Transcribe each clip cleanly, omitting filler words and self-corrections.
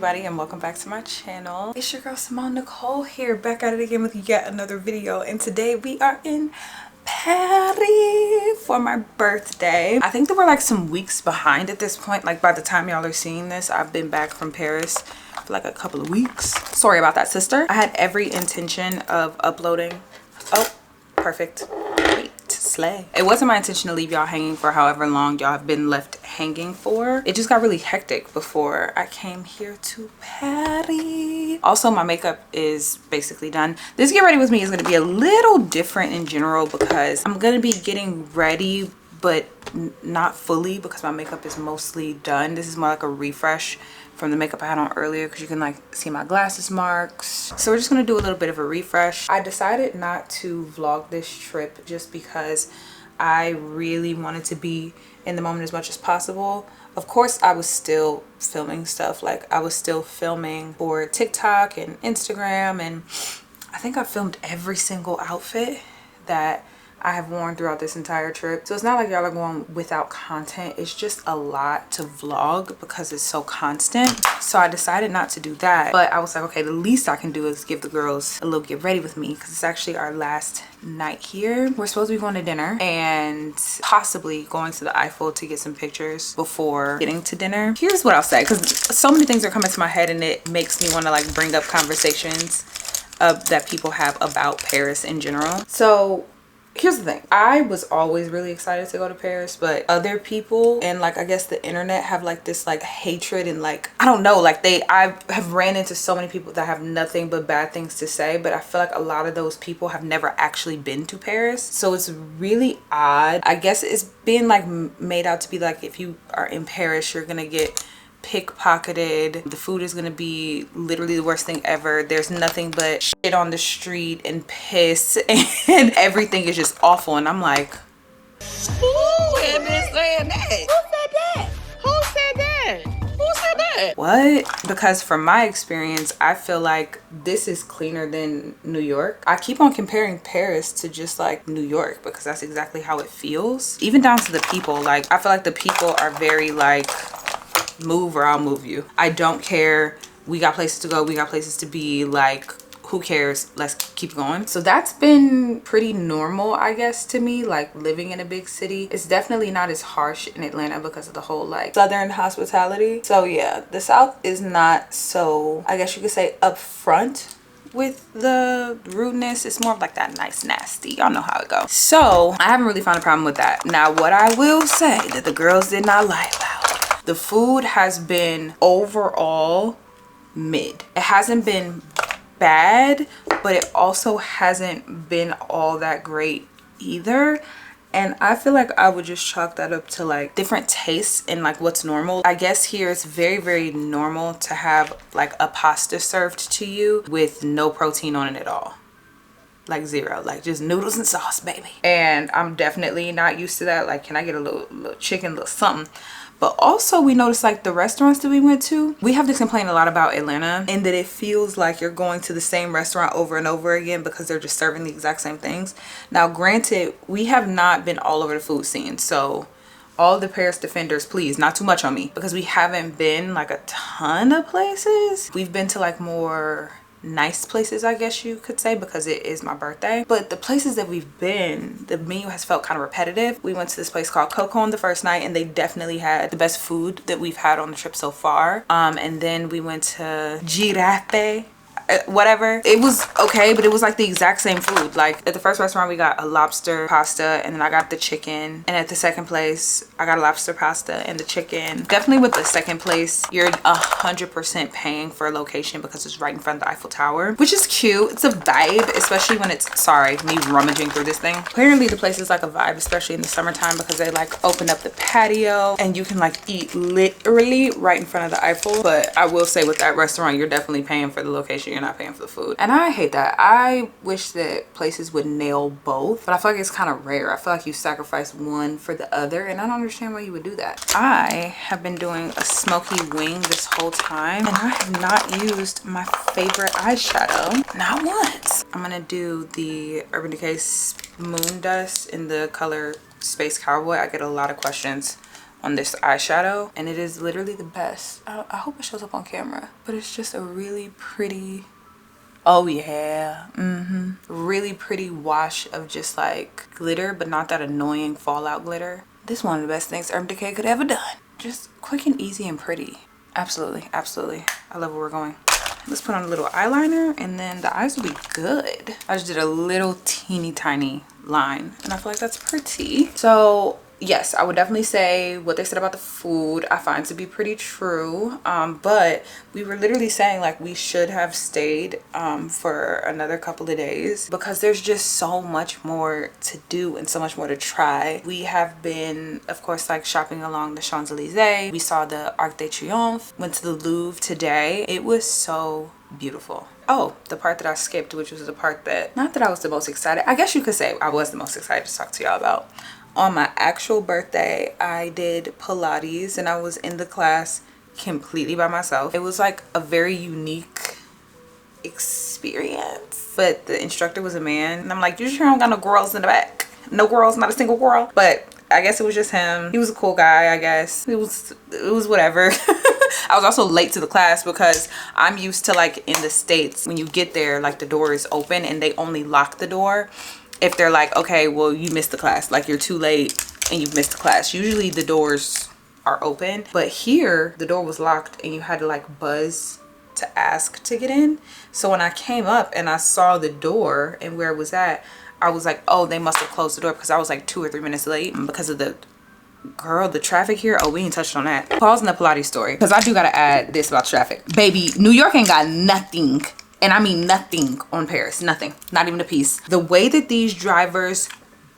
everybody, and welcome back to my channel. It's your girl Simone Nicole here, back at it again with yet another video. And today we are in Paris for my birthday. I think that we're like some weeks behind at this point. Like by the time y'all are seeing this, I've been back from Paris for like a couple of weeks. Sorry about that, sister. I had every intention of uploading. Oh, perfect. Slay. It wasn't my intention to leave y'all hanging for however long y'all have been left hanging for. It just got really hectic before I came here to Paris. Also, my makeup is basically done. This get ready with me is going to be a little different in general because I'm going to be getting ready, but not fully because my makeup is mostly done. This is more like a refresh from the makeup I had on earlier because you can like see my glasses marks. So we're just gonna do a little bit of a refresh. I decided not to vlog this trip just because I really wanted to be in the moment as much as possible. Of course, I was still filming stuff. Like I was still filming for TikTok and Instagram, and I think I filmed every single outfit that I have worn throughout this entire trip. So it's not like y'all are going without content. It's just a lot to vlog because it's so constant. So I decided not to do that. But I was like, okay, the least I can do is give the girls a little get ready with me because it's actually our last night here. We're supposed to be going to dinner and possibly going to the Eiffel to get some pictures before getting to dinner. Here's what I'll say, because so many things are coming to my head and it makes me want to like bring up conversations that people have about Paris in general. So here's the thing, I was always really excited to go to Paris, but other people and like I guess the internet have like this like hatred and like I don't know, like I have ran into so many people that have nothing but bad things to say, but I feel like a lot of those people have never actually been to Paris. So it's really odd. I guess it's been like made out to be like if you are in Paris you're gonna get pickpocketed, the food is gonna be literally the worst thing ever, there's nothing but shit on the street and piss and everything is just awful. And I'm like, who had been saying that? Who said that? Who said that? Who said that? What? Because from my experience I feel like this is cleaner than New York. I keep on comparing Paris to just like New York because that's exactly how it feels, even down to the people. Like I feel like the people are very like move or I'll move you. I don't care. We got places to go. We got places to be. Like, who cares? Let's keep going. So that's been pretty normal, I guess, to me, like living in a big city. It's definitely not as harsh in Atlanta because of the whole like Southern hospitality. So yeah, the South is not so, I guess you could say, upfront with the rudeness. It's more of like that nice nasty, y'all know how it goes. So I haven't really found a problem with that. Now what I will say that the girls did not like about, the food has been overall mid. It hasn't been bad, but it also hasn't been all that great either. And I feel like I would just chalk that up to like different tastes and like what's normal. I guess here it's very, very normal to have like a pasta served to you with no protein on it at all. Like zero, like just noodles and sauce, baby. And I'm definitely not used to that. Like, can I get a little chicken, a little something? But also we noticed like the restaurants that we went to, we have to complain a lot about Atlanta in that it feels like you're going to the same restaurant over and over again because they're just serving the exact same things. Now granted, we have not been all over the food scene, so all the Paris defenders, please, not too much on me, because we haven't been like a ton of places. We've been to like more nice places, I guess you could say, because it is my birthday. But the places that we've been, the menu has felt kind of repetitive. We went to this place called Xoxo on the first night and they definitely had the best food that we've had on the trip so far. And then we went to Giraffe, whatever. It was okay, but it was like the exact same food. Like at the first restaurant we got a lobster pasta and then I got the chicken, and at the second place I got a lobster pasta and the chicken. Definitely with the second place you're 100% paying for a location because it's right in front of the Eiffel Tower, which is cute. It's a vibe, especially when it's, sorry, me rummaging through this thing. Apparently the place is like a vibe, especially in the summertime, because they like open up the patio and you can like eat literally right in front of the Eiffel. But I will say with that restaurant you're definitely paying for the location, you're not paying for the food, and I hate that. I wish that places would nail both, but I feel like it's kind of rare. I feel like you sacrifice one for the other, and I don't understand why you would do that. I have been doing a smoky wing this whole time and I have not used my favorite eyeshadow, not once. I'm gonna do the Urban Decay Moon Dust in the color Space Cowboy. I get a lot of questions on this eyeshadow, and it is literally the best. I hope it shows up on camera, but it's just a really pretty, oh yeah, really pretty wash of just like glitter, but not that annoying fallout glitter. This is one of the best things Urban Decay could ever done. Just quick and easy and pretty. Absolutely, absolutely. I love where we're going. Let's put on a little eyeliner and then the eyes will be good. I just did a little teeny tiny line and I feel like that's pretty. So yes, I would definitely say what they said about the food I find to be pretty true, but we were literally saying like we should have stayed for another couple of days because there's just so much more to do and so much more to try. We have been, of course, like shopping along the Champs-Elysees. We saw the Arc de Triomphe, went to the Louvre today. It was so beautiful. Oh, the part that I skipped, which was the part that, not that I was the most excited, I guess you could say I was the most excited to talk to y'all about. On my actual birthday, I did Pilates and I was in the class completely by myself. It was like a very unique experience, but the instructor was a man and I'm like, you sure don't got no girls in the back? No girls, not a single girl. But I guess it was just him. He was a cool guy, I guess. It was whatever. I was also late to the class because I'm used to, like, in the States, when you get there, like the door is open and they only lock the door if they're like, okay, well, you missed the class, like you're too late and you've missed the class. Usually the doors are open, but here the door was locked and you had to like buzz to ask to get in. So when I came up and I saw the door and where it was at, I was like, oh, they must have closed the door because I was like 2 or 3 minutes late because of the traffic here. Oh, we ain't touched on that. Pause in the Pilates story because I do gotta add this about traffic. Baby, New York ain't got nothing. And I mean nothing on Paris, nothing, not even a piece. The way that these drivers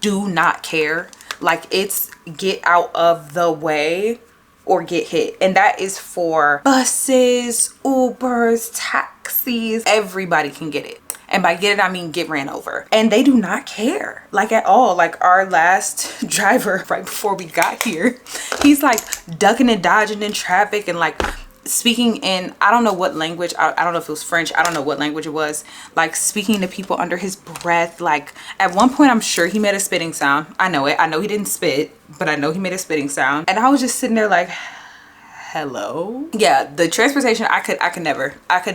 do not care, like it's get out of the way or get hit. And that is for buses, Ubers, taxis, everybody can get it. And by get it, I mean get ran over. And they do not care, like at all. Like our last driver right before we got here, he's like ducking and dodging in traffic and like speaking in, I don't know what language, I don't know if it was French, I don't know what language it was, like speaking to people under his breath. Like at one point I'm sure he made a spitting sound. I know it, I know he didn't spit, but I know he made a spitting sound. And I was just sitting there like, hello. Yeah, the transportation, I could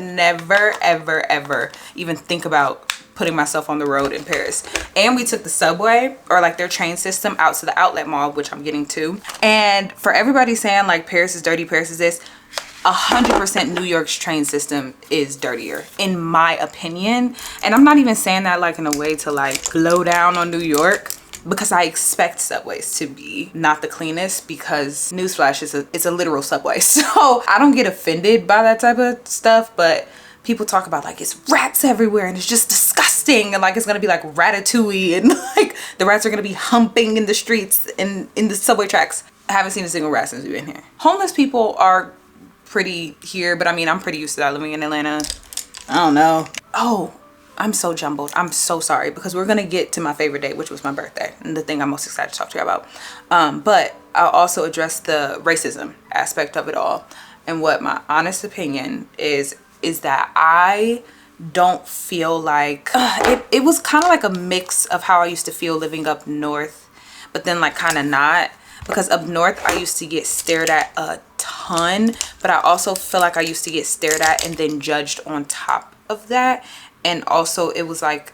never ever even think about putting myself on the road in Paris. And we took the subway, or like their train system, out to the outlet mall, which I'm getting to. And for everybody saying like Paris is dirty, Paris is this, 100% New York's train system is dirtier in my opinion. And I'm not even saying that like in a way to like blow down on New York, because I expect subways to be not the cleanest, because newsflash, it's a literal subway. So I don't get offended by that type of stuff, but people talk about like it's rats everywhere and it's just disgusting and like it's gonna be like Ratatouille and like the rats are gonna be humping in the streets and in the subway tracks. I haven't seen a single rat since we've been here. Homeless people are pretty here, but I mean I'm pretty used to that living in Atlanta. I don't know. Oh, I'm so jumbled. I'm so sorry, because we're gonna get to my favorite day, which was my birthday, and the thing I'm most excited to talk to you about. But I'll also address the racism aspect of it all. And what my honest opinion is that I don't feel like it was kind of like a mix of how I used to feel living up north, but then like kind of not. Because up north I used to get stared at a ton, but I also feel like I used to get stared at and then judged on top of that. And also it was like,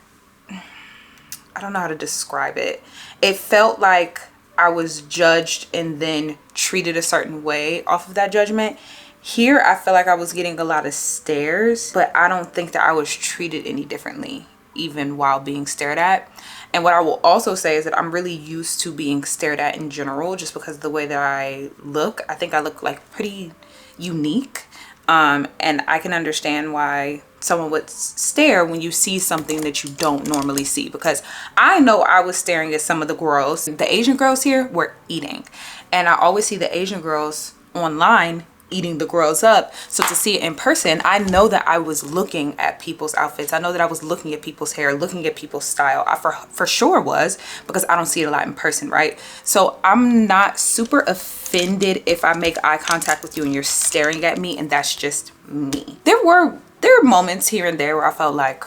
I don't know how to describe it. It felt like I was judged and then treated a certain way off of that judgment. Here I feel like I was getting a lot of stares, but I don't think that I was treated any differently even while being stared at. And what I will also say is that I'm really used to being stared at in general, just because of the way that I look. I think I look like pretty unique, and I can understand why someone would stare when you see something that you don't normally see, because I know I was staring at some of the girls. The Asian girls here were eating, and I always see the Asian girls online eating the girls up. So to see it in person, I know that I was looking at people's outfits. I know that I was looking at people's hair, looking at people's style. I for sure was, because I don't see it a lot in person, right? So I'm not super offended if I make eye contact with you and you're staring at me, and that's just me. There were moments here and there where I felt like,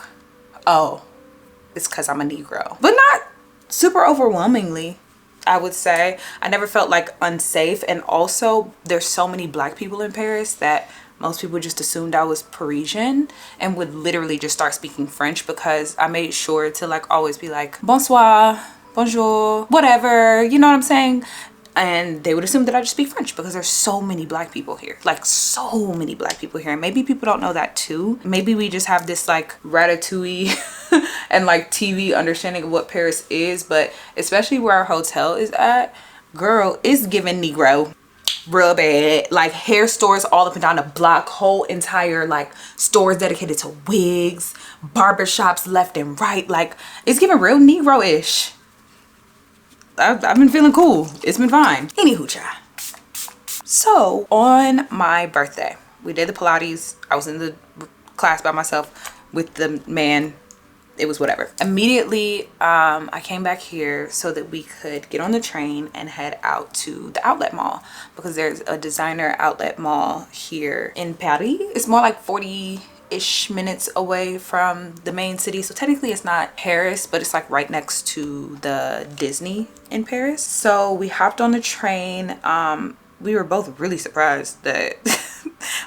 oh, it's because I'm a Negro, but not super overwhelmingly. I would say. I never felt like unsafe. And also there's so many black people in Paris that most people just assumed I was Parisian and would literally just start speaking French, because I made sure to like always be like bonsoir, bonjour, whatever, you know what I'm saying? And they would assume that I just speak French because there's so many black people here, like so many black people here. And maybe people don't know that too. Maybe we just have this like ratatouille and like TV understanding of what Paris is, but especially where our hotel is at, girl, it's giving Negro real bad. Like hair stores all up and down the block, whole entire like stores dedicated to wigs, barbershops left and right. Like it's giving real Negro-ish. I've been feeling cool. It's been fine. Anywho, child. So on my birthday, we did the Pilates. I was in the class by myself with the man. It was whatever. Immediately, I came back here so that we could get on the train and head out to the outlet mall, because there's a designer outlet mall here in Paris. It's more like 40-ish minutes away from the main city. So technically it's not Paris, but it's like right next to the Disney in Paris. So we hopped on the train. We were both really surprised that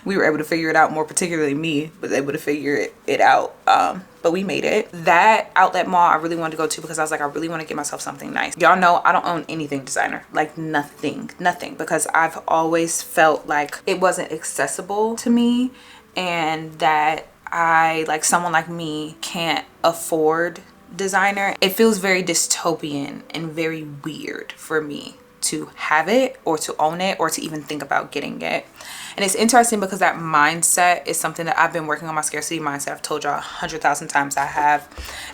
we were able to figure it out. More particularly me was able to figure it out. But we made it. That outlet mall I really wanted to go to because I was like, I really want to get myself something nice. Y'all know I don't own anything designer, like nothing, because I've always felt like it wasn't accessible to me, and that I, like someone like me, can't afford designer. It feels very dystopian and very weird for me to have it or to own it or to even think about getting it. And it's interesting because that mindset is something that I've been working on, my scarcity mindset. I've told y'all 100,000 times I have.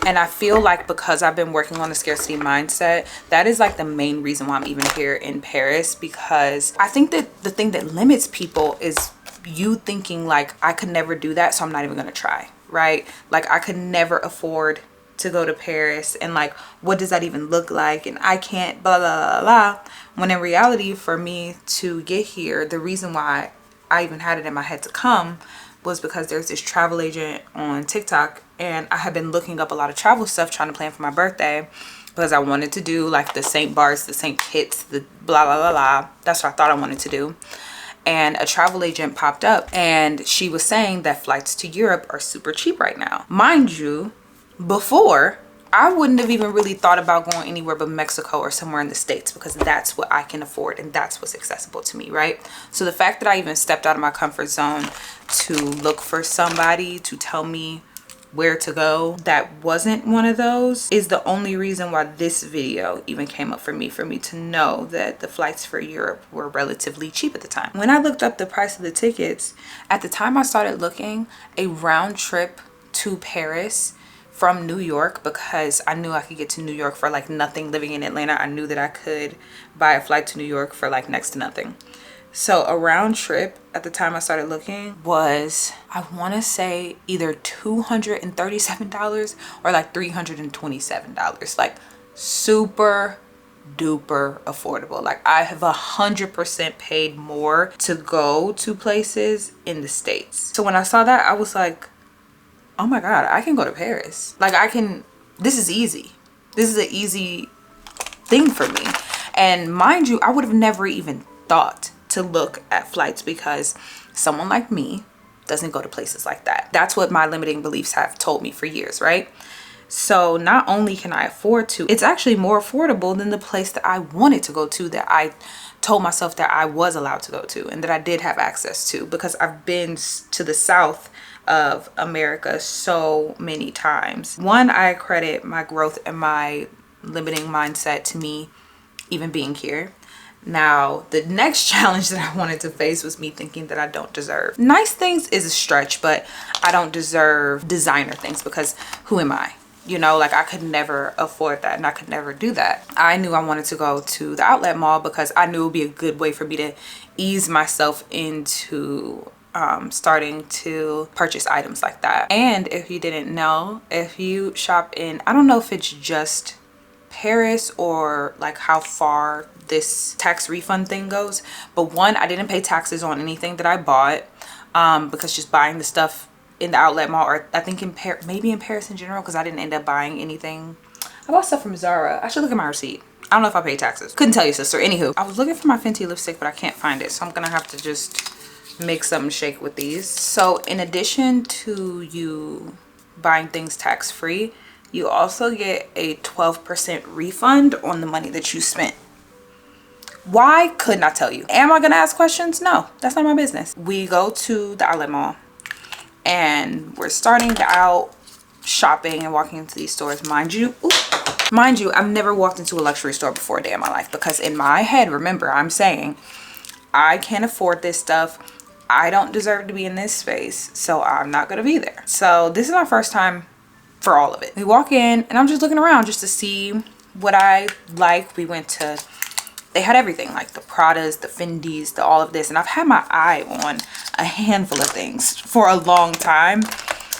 And I feel like because I've been working on the scarcity mindset, that is like the main reason why I'm even here in Paris, because I think that the thing that limits people is you thinking like, I could never do that, so I'm not even gonna try, right? Like I could never afford to go to Paris, and like what does that even look like, and I can't blah blah blah blah. When in reality, for me to get here, the reason why I even had it in my head to come was because there's this travel agent on TikTok, and I had been looking up a lot of travel stuff trying to plan for my birthday, because I wanted to do like the St. Barts, the St. Kitts, the blah blah blah blah. That's what I thought I wanted to do. And a travel agent popped up and she was saying that flights to Europe are super cheap right now. Mind you, before I wouldn't have even really thought about going anywhere but Mexico or somewhere in the States, because that's what I can afford and that's what's accessible to me, right? So the fact that I even stepped out of my comfort zone to look for somebody to tell me where to go that wasn't one of those is the only reason why this video even came up for me to know that the flights for Europe were relatively cheap at the time. When I looked up the price of the tickets, at the time I started looking, a round trip to Paris from New York, because I knew I could get to New York for like nothing living in Atlanta. I knew that I could buy a flight to New York for like next to nothing. So a round trip at the time I started looking was, I want to say either $237 or like $327. Like super duper affordable. Like I have 100% paid more to go to places in the States. So when I saw that, I was like, oh my God, I can go to Paris. Like I can, this is easy. This is an easy thing for me. And mind you, I would have never even thought to look at flights because someone like me doesn't go to places like that. That's what my limiting beliefs have told me for years, right? So not only can I afford to, it's actually more affordable than the place that I wanted to go to, that I told myself that I was allowed to go to and that I did have access to, because I've been to the South of America so many times. One, I credit my growth and my limiting mindset to me even being here. Now, the next challenge that I wanted to face was me thinking that I don't deserve nice things is a stretch, but I don't deserve designer things, because who am I? You know, like I could never afford that and I could never do that. I knew I wanted to go to the outlet mall because I knew it would be a good way for me to ease myself into starting to purchase items like that. And if you didn't know, if you shop in, I don't know if it's just Paris or like how far this tax refund thing goes, but one, I didn't pay taxes on anything that I bought because just buying the stuff in the outlet mall, or I think in maybe in Paris in general, because I didn't end up buying anything. I bought stuff from Zara. I should look at my receipt. I don't know if I paid taxes. Couldn't tell you, sister. Anywho, I was looking for my Fenty lipstick, but I can't find it. So I'm gonna have to just make something shake with these. So in addition to you buying things tax-free, you also get a 12% refund on the money that you spent. Why? Could not tell you. Am I gonna ask questions? No, that's not my business. We go to the outlet mall and we're starting out shopping and walking into these stores. Mind you, I've never walked into a luxury store before a day in my life, because in my head, remember, I'm saying I can't afford this stuff. I don't deserve to be in this space, so I'm not gonna be there. So this is my first time for all of it. We walk in and I'm just looking around just to see what I like. We went to, they had everything, like the Pradas, the Fendis, the all of this. And I've had my eye on a handful of things for a long time.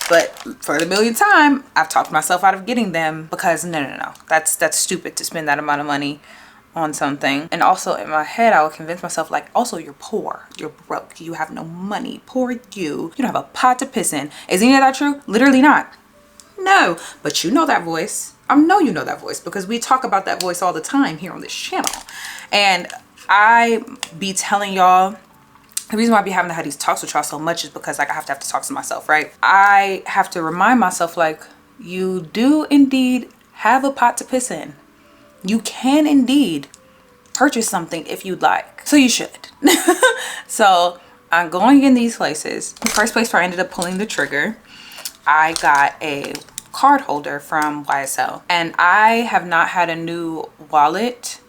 But for the millionth time, I've talked myself out of getting them, because no. That's stupid to spend that amount of money on something. And also in my head, I would convince myself, like, also you're poor, you're broke, you have no money, poor you don't have a pot to piss in. Is any of that true? Literally not. No, but you know that voice. I know you know that voice, because we talk about that voice all the time here on this channel. And I be telling y'all, the reason why I be having to have these talks with y'all so much is because, like, I have to talk to myself, right? I have to remind myself, like, you do indeed have a pot to piss in. You can indeed purchase something if you'd like. So you should. So I'm going in these places. The first place where I ended up pulling the trigger, I got a card holder from YSL. And I have not had a new wallet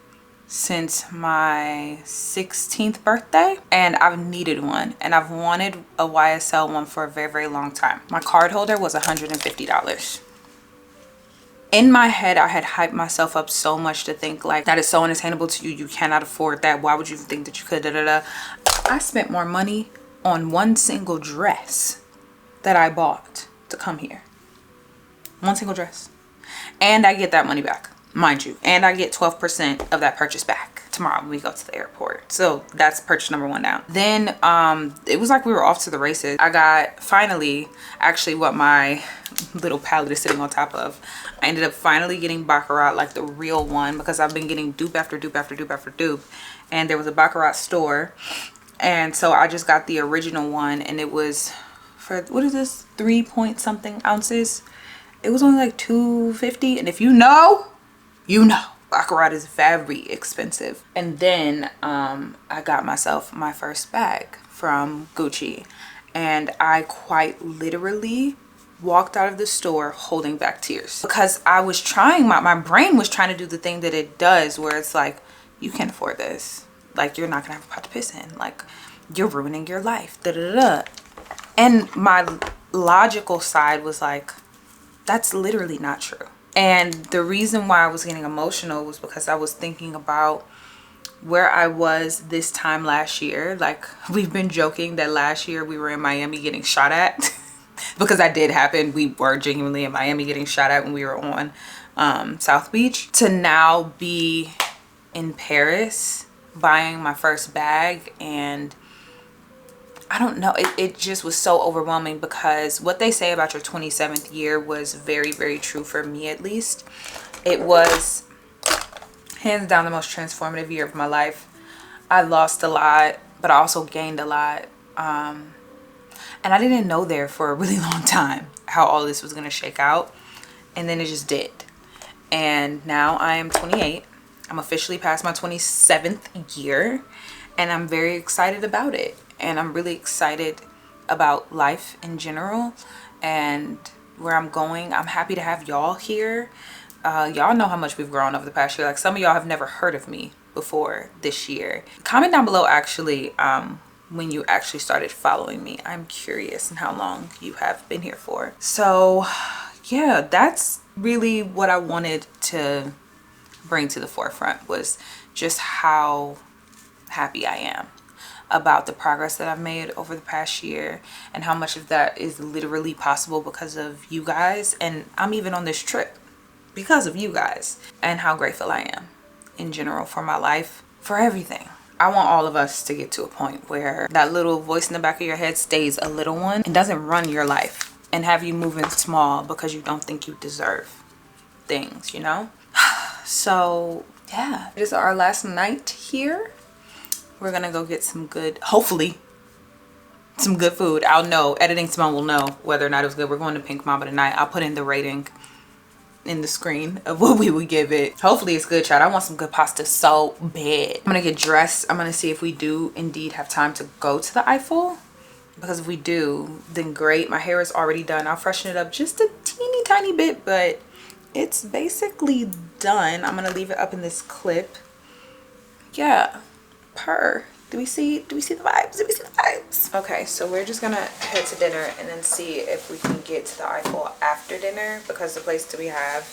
since my 16th birthday, and I've needed one, and I've wanted a YSL one for a very long time. My card holder was $150. In my head, I had hyped myself up so much to think, like, that is so unattainable to you, you cannot afford that, why would you think that you could, I spent more money on one single dress that I bought to come here. One single dress. And I get that money back, mind you, and I get 12% of that purchase back tomorrow when we go to the airport. So that's purchase number one down. Then it was like we were off to the races. I got finally, actually, what my little palette is sitting on top of, I ended up finally getting Baccarat, like the real one, because I've been getting dupe after dupe after dupe after dupe, and there was a Baccarat store, and so I just got the original one, and it was for, what is this, 3 point something ounces. It was only like $2.50, and if you know, you know, Baccarat is very expensive. And then I got myself my first bag from Gucci, and I quite literally walked out of the store holding back tears, because I was trying, my brain was trying to do the thing that it does, where it's like, you can't afford this, like, you're not gonna have a pot to piss in, like, you're ruining your life, and my logical side was like, that's literally not true. And the reason why I was getting emotional was because I was thinking about where I was this time last year. Like, we've been joking that last year we were in Miami getting shot at because that did happen. We were genuinely in Miami getting shot at when we were on South Beach. To now be in Paris buying my first bag, and I don't know, it just was so overwhelming, because what they say about your 27th year was very true for me, at least. It was hands down the most transformative year of my life. I lost a lot, but I also gained a lot. And I didn't know there for a really long time how all this was going to shake out. And then it just did. And now I am 28. I'm officially past my 27th year, and I'm very excited about it. And I'm really excited about life in general and where I'm going. I'm happy to have y'all here. Y'all know how much we've grown over the past year. Like, some of y'all have never heard of me before this year. Comment down below, actually, when you actually started following me. I'm curious in how long you have been here for. So yeah, that's really what I wanted to bring to the forefront, was just how happy I am about the progress that I've made over the past year, and how much of that is literally possible because of you guys. And I'm even on this trip because of you guys, and how grateful I am in general for my life, for everything. I want all of us to get to a point where that little voice in the back of your head stays a little one and doesn't run your life and have you moving small because you don't think you deserve things, you know? So yeah, it is our last night here. We're gonna go get some good, hopefully some good food. I'll know, editing Simone will know whether or not it was good. We're going to Pink Mama tonight. I'll put in the rating in the screen of what we would give it. Hopefully it's good, child. I want some good pasta so bad. I'm gonna get dressed. I'm gonna see if we do indeed have time to go to the Eiffel, because if we do, then great. My hair is already done. I'll freshen it up just a teeny tiny bit, but it's basically done. I'm gonna leave it up in this clip. Yeah, do we see the vibes? Do we see the vibes? Okay, so we're just gonna head to dinner and then see if we can get to the Eiffel after dinner, because the place that we have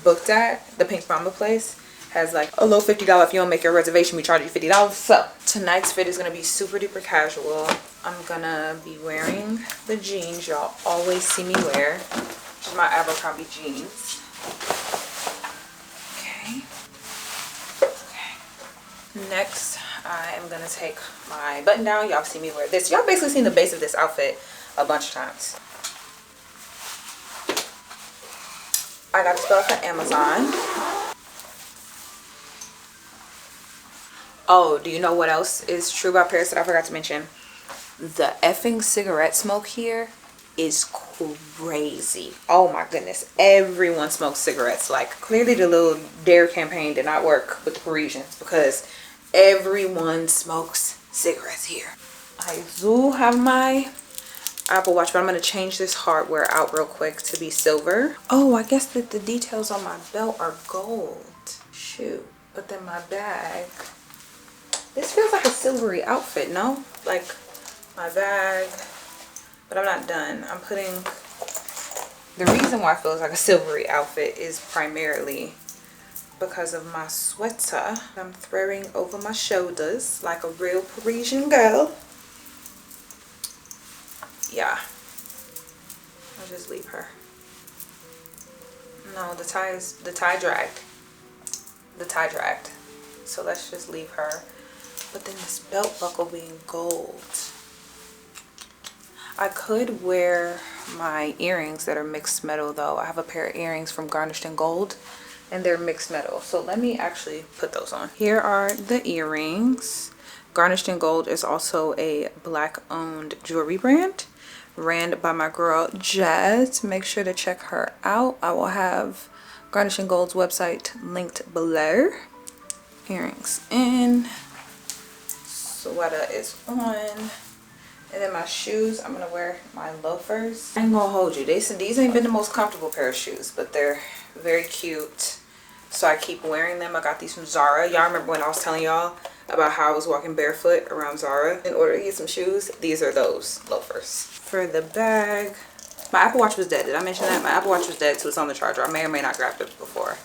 booked at, the Pink Mama place, has like a low $50. If you don't make your reservation, we charge you $50. So tonight's fit is gonna be super duper casual. I'm gonna be wearing the jeans y'all always see me wear, which is my Abercrombie jeans. Next, I am gonna take my button down. Y'all see me wear this. Y'all basically seen the base of this outfit a bunch of times. I got this stuff from Amazon. Oh, do you know what else is true about Paris that I forgot to mention? The effing cigarette smoke here is crazy. Oh my goodness, everyone smokes cigarettes. Like, clearly the little dare campaign did not work with the Parisians, because everyone smokes cigarettes here. I do have my Apple Watch, but I'm going to change this hardware out real quick to be silver. Oh, I guess that the details on my belt are gold. Shoot. But then my bag, this feels like a silvery outfit, no? Like my bag, but I'm not done. I'm putting, the reason why it feels like a silvery outfit is primarily because of my sweater I'm throwing over my shoulders like a real Parisian girl. Yeah, I'll just leave her. No, the tie dragged, so let's just leave her. But then this belt buckle being gold, I could wear my earrings that are mixed metal though. I have a pair of earrings from Garnished in Gold and they're mixed metal, so let me actually put those on. Here are the earrings. Garnished in Gold is also a black owned jewelry brand ran by my girl Jazz. Make sure to check her out. I will have Garnished in Gold's website linked below. Earrings in, sweater is on, and then my shoes, I'm gonna wear my loafers. I ain't gonna hold you, these ain't been the most comfortable pair of shoes, but they're very cute, so I keep wearing them. I got these from Zara. Y'all remember when I was telling y'all about how I was walking barefoot around Zara in order to get some shoes? These are those loafers. For the bag, my Apple Watch was dead. Did I mention that? My Apple Watch was dead, so it's on the charger. I may or may not grab it before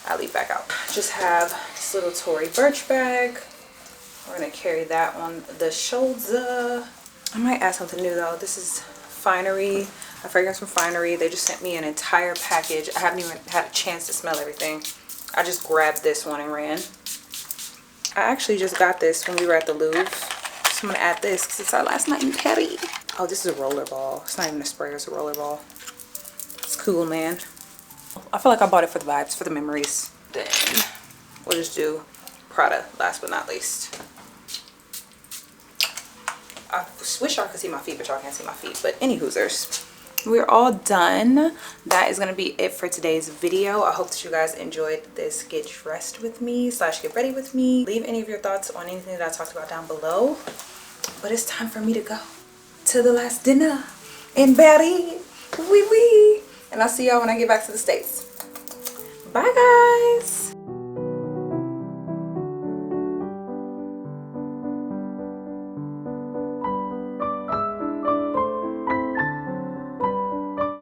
I leave back out. Just have this little Tory Burch bag. We're gonna carry that on the shoulder. I might add something new though. This is Finery, a fragrance from Finery. They just sent me an entire package. I haven't even had a chance to smell everything. I just grabbed this one and ran. I actually just got this when we were at the Louvre. So I'm gonna add this because it's our last night in Paris. Oh, this is a roller ball. It's not even a sprayer, it's a roller ball. It's cool, man. I feel like I bought it for the vibes, for the memories. Then we'll just do Prada last but not least. I wish y'all could see my feet, but y'all can't see my feet. But any hoosers, we're all done. That is going to be it for today's video. I hope that you guys enjoyed this get dressed with me / get ready with me. Leave any of your thoughts on anything that I talked about down below. But it's time for me to go to the last dinner in Paris. Oui, oui. And I'll see y'all when I get back to the States. Bye, guys.